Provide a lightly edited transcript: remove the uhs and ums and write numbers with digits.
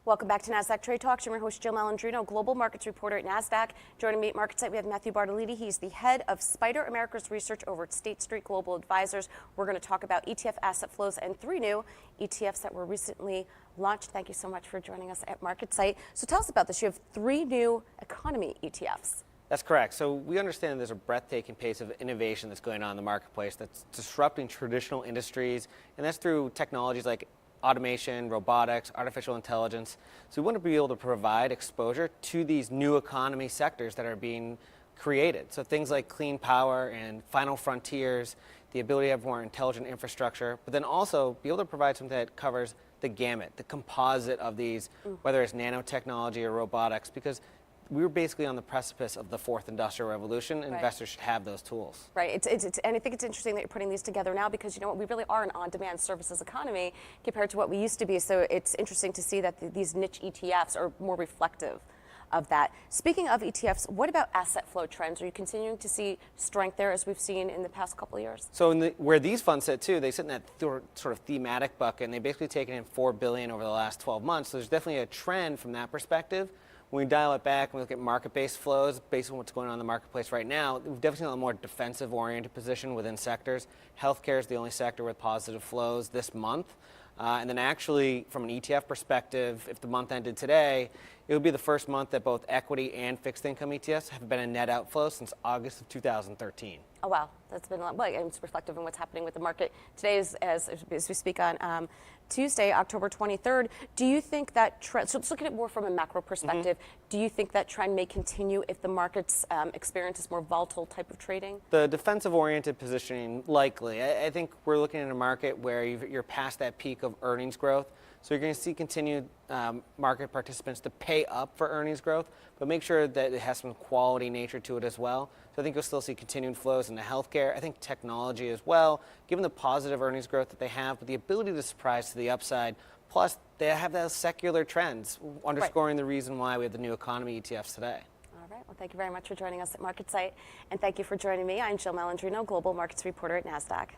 Welcome back to Nasdaq Trade Talks. I'm your host, Jill Malandrino, global markets reporter at Nasdaq. Joining me at MarketSite, we have Matthew Bartolini. He's the head of SPDR America's research over at State Street Global Advisors. We're going to talk about ETF asset flows and 3 new ETFs that were recently launched. Thank you so much for joining us at MarketSite. So tell us about this. You have 3 new economy ETFs. That's correct. So we understand there's a breathtaking pace of innovation that's going on in the marketplace that's disrupting traditional industries, and that's through technologies like automation, robotics, artificial intelligence. So we want to be able to provide exposure to these new economy sectors that are being created. So things like clean power and final frontiers, the ability to have more intelligent infrastructure, but then also be able to provide something that covers the gamut, the composite of these, whether it's nanotechnology or robotics, because we were basically on the precipice of the 4th industrial revolution. And investors should have those tools. Right. And I think it's interesting that you're putting these together now because, you know what, we really are an on-demand services economy compared to what we used to be. So it's interesting to see that these niche ETFs are more reflective of that. Speaking of ETFs, what about asset flow trends? Are you continuing to see strength there as we've seen in the past couple of years? So where these funds sit too, they sit in that sort of thematic bucket, and they've basically taken in $4 billion over the last 12 months. So there's definitely a trend from that perspective. When we dial it back and we look at market-based flows, based on what's going on in the marketplace right now, we've definitely seen a more defensive-oriented position within sectors. Healthcare is the only sector with positive flows this month. And then actually, from an ETF perspective, if the month ended today, it would be the first month that both equity and fixed income ETFs have been a net outflow since August of 2013. Oh, wow. That's been a lot. Well, and it's reflective in what's happening with the market. Today is, as we speak on Tuesday, October 23rd. Do you think that trend, so let's look at it more from a macro perspective, do you think that trend may continue if the markets experience this more volatile type of trading? The defensive-oriented positioning, likely. I think we're looking at a market where you're past that peak of earnings growth. So you're going to see continued market participants to pay up for earnings growth, but make sure that it has some quality nature to it as well. So I think you'll still see continued flows into healthcare. I think technology as well, given the positive earnings growth that they have, but the ability to surprise to the upside. Plus, they have those secular trends, underscoring the reason why we have the new economy ETFs today. All right. Well, thank you very much for joining us at MarketSite, and thank you for joining me. I'm Jill Malandrino, global markets reporter at Nasdaq.